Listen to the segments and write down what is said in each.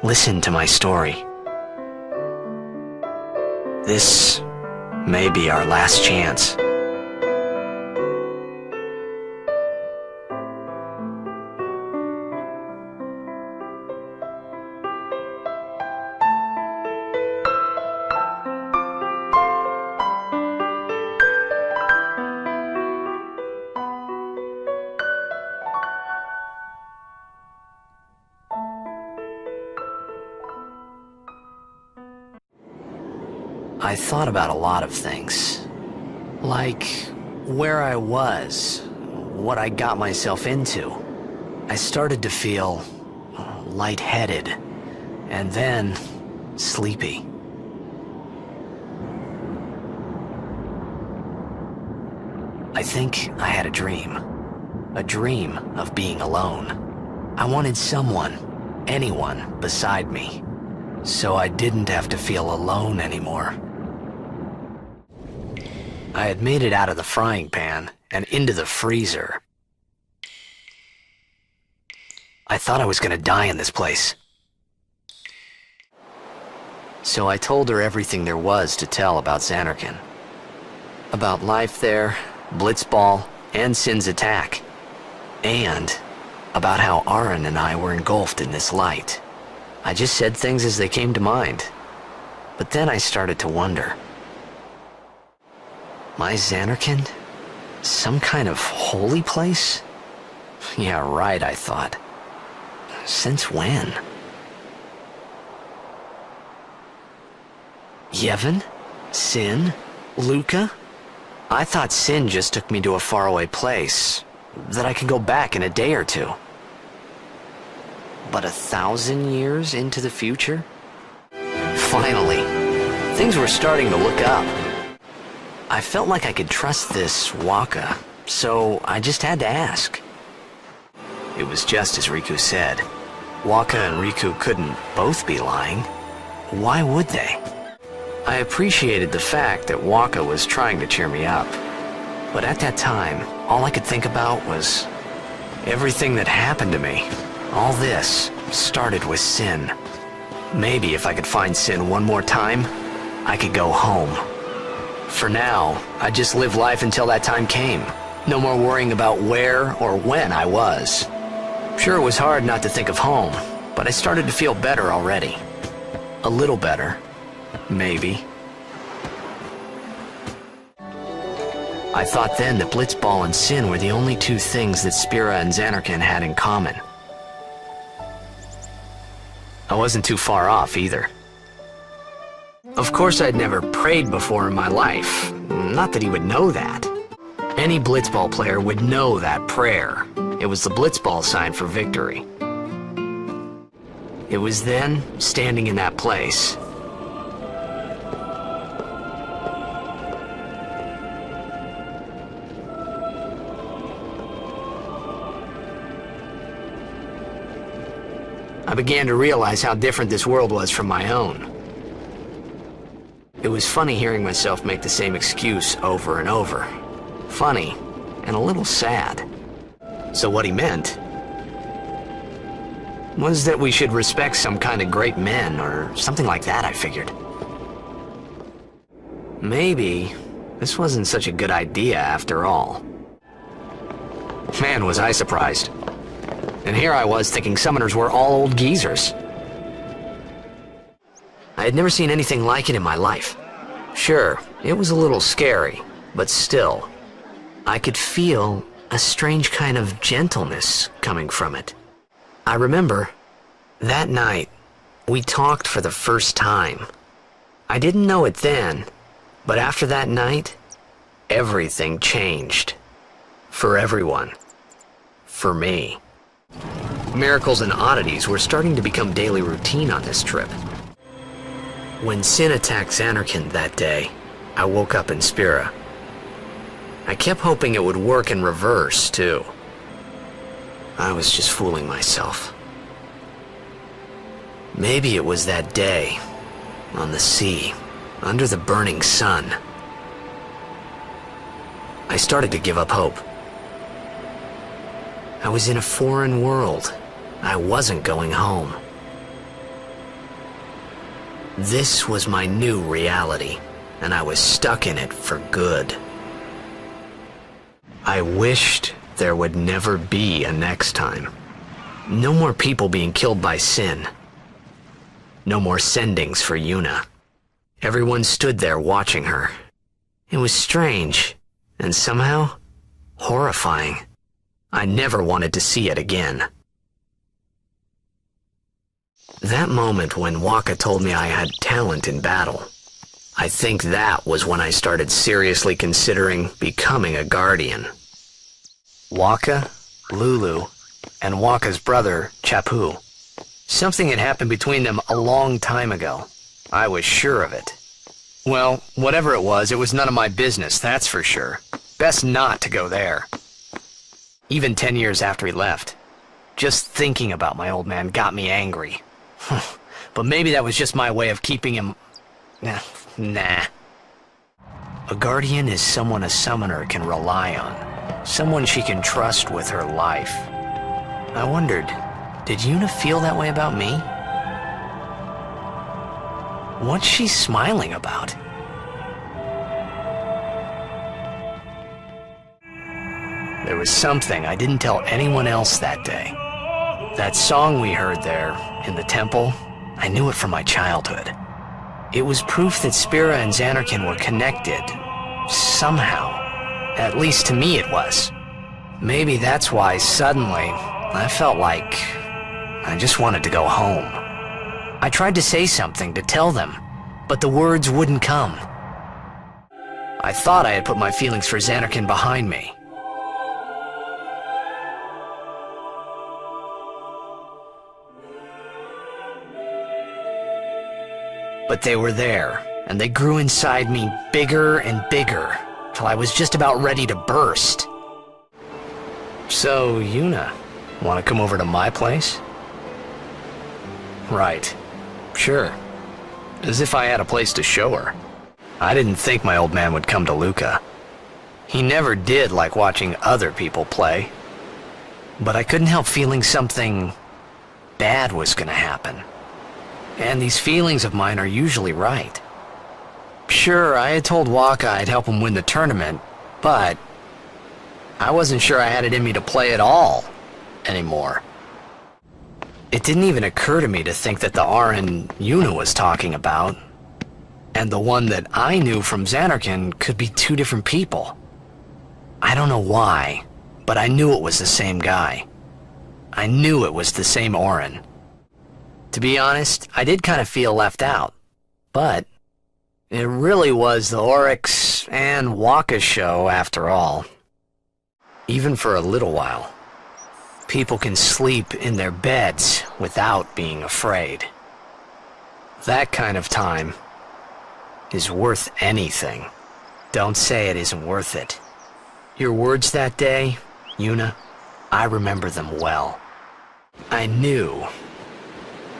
Listen to my story. This may be our last chance. I thought about a lot of things, like where I was, what I got myself into. I started to feel lightheaded, and then sleepy. I think I had a dream of being alone. I wanted someone, anyone beside me, so I didn't have to feel alone anymore. I had made it out of the frying pan and into the freezer. I thought I was gonna die in this place. So I told her everything there was to tell about Zanarkand. About life there, Blitzball, and Sin's attack. And about how Aaron and I were engulfed in this light. I just said things as they came to mind. But then I started to wonder. My Zanarkand? Some kind of holy place? Yeah, right, I thought. Since when? Yevon? Sin? Luca? I thought Sin just took me to a faraway place, that I could go back in a day or two. But 1,000 years into the future? Finally, things were starting to look up. I felt like I could trust this Waka, so I just had to ask. It was just as Riku said. Waka and Riku couldn't both be lying. Why would they? I appreciated the fact that Waka was trying to cheer me up. But at that time, all I could think about was everything that happened to me. All this started with Sin. Maybe if I could find Sin one more time, I could go home. For now, I'd just live life until that time came. No more worrying about where or when I was. Sure, it was hard not to think of home, but I started to feel better already. A little better. Maybe. I thought then that Blitzball and Sin were the only two things that Spira and Zanarkand had in common. I wasn't too far off either. Of course, I'd never prayed before in my life. Not that he would know that. Any Blitzball player would know that prayer. It was the Blitzball sign for victory. It was then, standing in that place, I began to realize how different this world was from my own. It was funny hearing myself make the same excuse over and over. Funny, and a little sad. So what he meant was that we should respect some kind of great men, or something like that, I figured. Maybe this wasn't such a good idea after all. Man, was I surprised. And here I was thinking summoners were all old geezers. I had never seen anything like it in my life. Sure, it was a little scary, but still, I could feel a strange kind of gentleness coming from it. I remember, that night, we talked for the first time. I didn't know it then, but after that night, everything changed. For everyone. For me. Miracles and oddities were starting to become daily routine on this trip. When Sin attacked Xanarkin that day, I woke up in Spira. I kept hoping it would work in reverse, too. I was just fooling myself. Maybe it was that day, on the sea, under the burning sun. I started to give up hope. I was in a foreign world. I wasn't going home. This was my new reality, and I was stuck in it for good. I wished there would never be a next time. No more people being killed by Sin. No more sendings for Yuna. Everyone stood there watching her. It was strange, and somehow horrifying. I never wanted to see it again. That moment when Waka told me I had talent in battle, I think that was when I started seriously considering becoming a guardian. Waka, Lulu, and Waka's brother, Chapu. Something had happened between them a long time ago. I was sure of it. Well, whatever it was none of my business, that's for sure. Best not to go there. Even 10 years after he left. Just thinking about my old man got me angry. But maybe that was just my way of keeping him... Nah. A guardian is someone a summoner can rely on. Someone she can trust with her life. I wondered, did Yuna feel that way about me? What's she smiling about? There was something I didn't tell anyone else that day. That song we heard there, in the temple, I knew it from my childhood. It was proof that Spira and Xanarkin were connected. Somehow. At least to me it was. Maybe that's why suddenly I felt like I just wanted to go home. I tried to say something to tell them, but the words wouldn't come. I thought I had put my feelings for Xanarkin behind me. But they were there, and they grew inside me bigger and bigger, till I was just about ready to burst. So, Yuna, want to come over to my place? Right. Sure. As if I had a place to show her. I didn't think my old man would come to Luca. He never did like watching other people play. But I couldn't help feeling something bad was gonna happen. And these feelings of mine are usually right. Sure, I had told Waka I'd help him win the tournament, but I wasn't sure I had it in me to play at all anymore. It didn't even occur to me to think that the Aran Yuna was talking about, and the one that I knew from Xanarkin could be two different people. I don't know why, but I knew it was the same guy. I knew it was the same Aran. To be honest, I did kind of feel left out, but it really was the Oryx and Waka show after all. Even for a little while. People can sleep in their beds without being afraid. That kind of time is worth anything. Don't say it isn't worth it. Your words that day, Yuna, I remember them well. I knew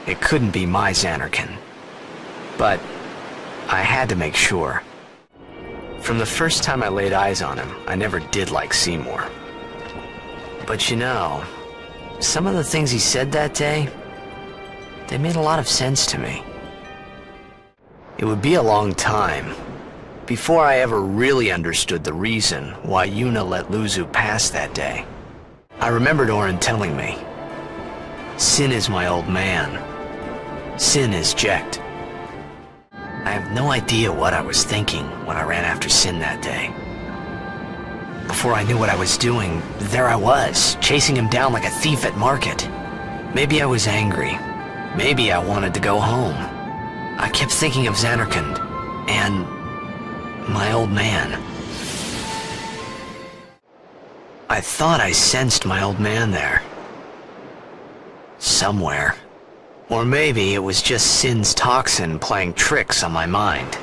it couldn't be my Xanarkin, but I had to make sure. From the first time I laid eyes on him, I never did like Seymour. But you know, some of the things he said that day, they made a lot of sense to me. It would be a long time before I ever really understood the reason why Yuna let Luzu pass that day. I remembered Orin telling me, Sin is my old man. Sin is Jekt. I have no idea what I was thinking when I ran after Sin that day. Before I knew what I was doing, there I was, chasing him down like a thief at market. Maybe I was angry. Maybe I wanted to go home. I kept thinking of Xanarkin and my old man. I thought I sensed my old man there. Somewhere. Or maybe it was just Sin's toxin playing tricks on my mind.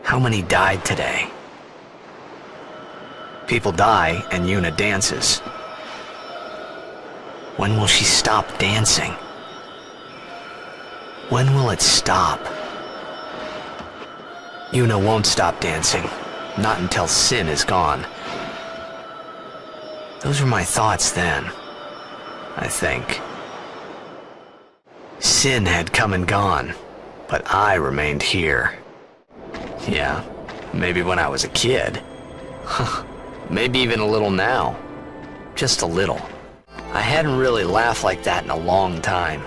How many died today? People die and Yuna dances. When will she stop dancing? When will it stop? Yuna won't stop dancing, not until Sin is gone. Those were my thoughts then, I think. Sin had come and gone, but I remained here. Yeah, maybe when I was a kid. Maybe even a little now. Just a little. I hadn't really laughed like that in a long time.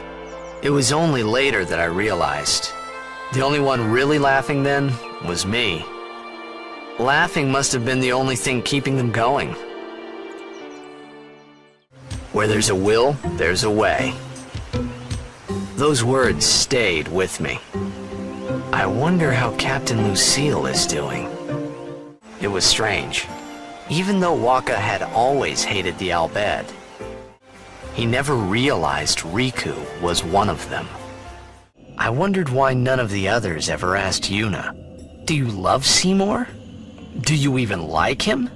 It was only later that I realized. The only one really laughing then was me. Laughing must have been the only thing keeping them going. Where there's a will, there's a way. Those words stayed with me. I wonder how Captain Lucille is doing. It was strange. Even though Waka had always hated the Al Bhed, he never realized Riku was one of them. I wondered why none of the others ever asked Yuna, "Do you love Seymour? Do you even like him?"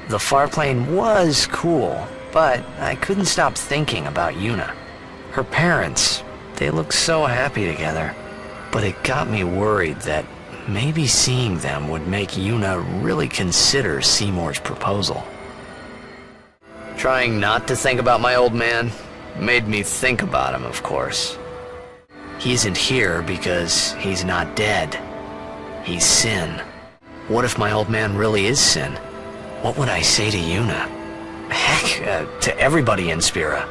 The farplane was cool, but I couldn't stop thinking about Yuna. Her parents, they looked so happy together. But it got me worried that maybe seeing them would make Yuna really consider Seymour's proposal. Trying not to think about my old man made me think about him, of course. He isn't here because he's not dead. He's Sin. What if my old man really is Sin? What would I say to Yuna? Heck, to everybody in Spira.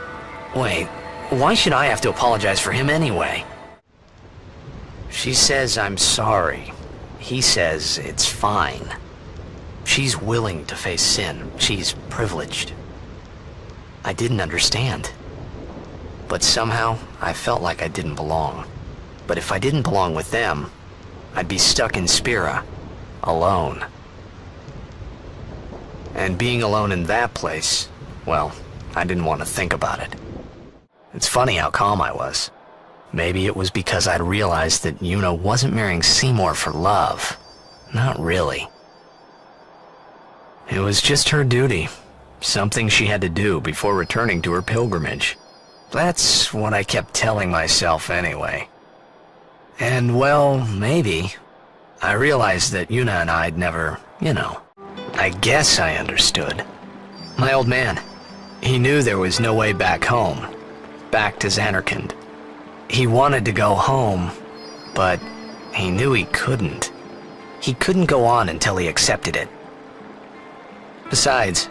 Wait, why should I have to apologize for him anyway? She says I'm sorry. He says it's fine. She's willing to face Sin. She's privileged. I didn't understand. But somehow, I felt like I didn't belong. But if I didn't belong with them, I'd be stuck in Spira, alone. And being alone in that place, well, I didn't want to think about it. It's funny how calm I was. Maybe it was because I'd realized that Yuna wasn't marrying Seymour for love. Not really. It was just her duty. Something she had to do before returning to her pilgrimage. That's what I kept telling myself anyway. And well, maybe. I realized that Yuna and I'd never, I guess I understood. My old man, he knew there was no way back home. Back to Zanarkand. He wanted to go home, but he knew he couldn't. He couldn't go on until he accepted it. Besides,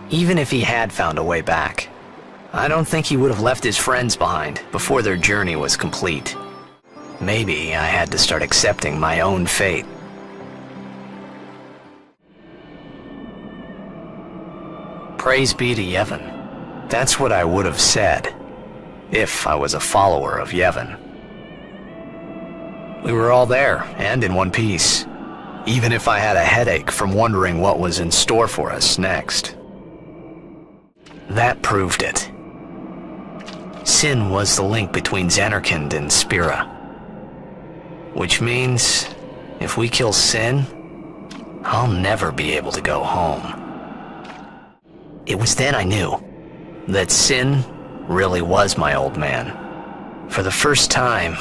even if he had found a way back, I don't think he would have left his friends behind before their journey was complete. Maybe I had to start accepting my own fate. Praise be to Yevon. That's what I would have said, if I was a follower of Yevon. We were all there, and in one piece, even if I had a headache from wondering what was in store for us next. That proved it. Sin was the link between Zanarkand and Spira. Which means, if we kill Sin, I'll never be able to go home. It was then I knew that Sin really was my old man. For the first time,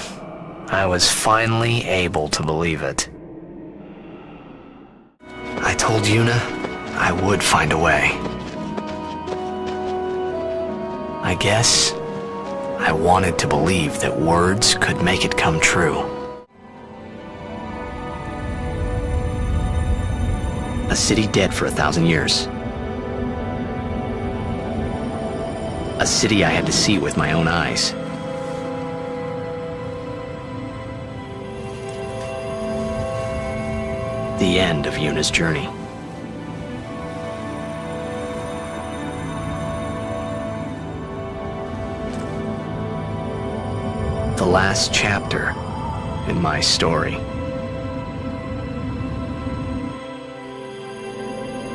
I was finally able to believe it. I told Yuna I would find a way. I guess I wanted to believe that words could make it come true. A city dead for 1,000 years. A city I had to see with my own eyes. The end of Yuna's journey. The last chapter in my story.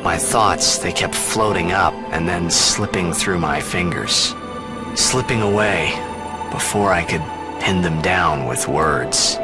My thoughts, they kept floating up and then slipping through my fingers. Slipping away before I could pin them down with words.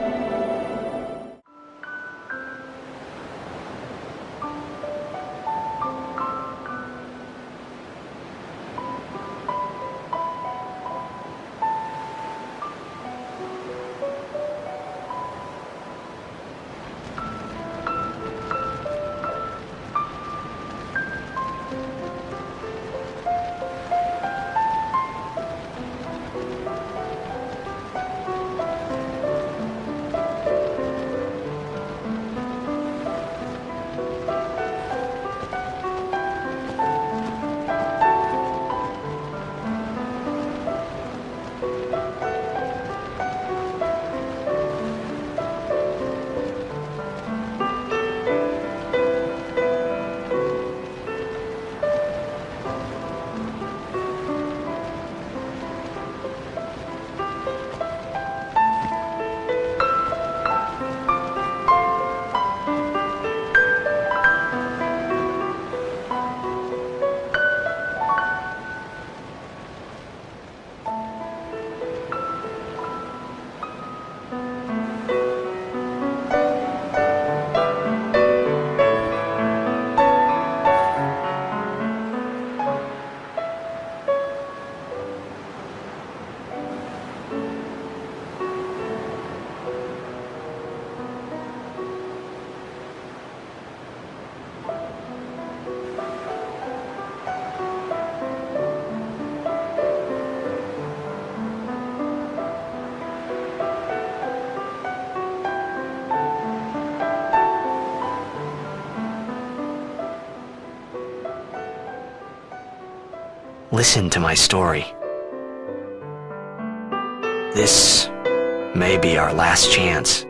Listen to my story. This may be our last chance.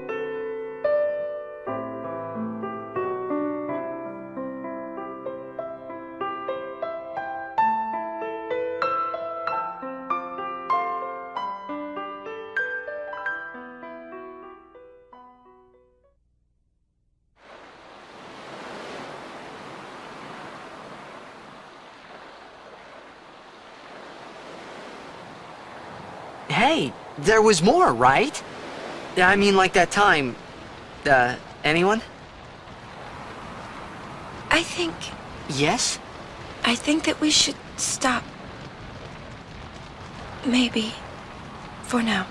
Hey, there was more, right? I mean, like that time. Anyone? I think... Yes? I think that we should stop. Maybe. For now.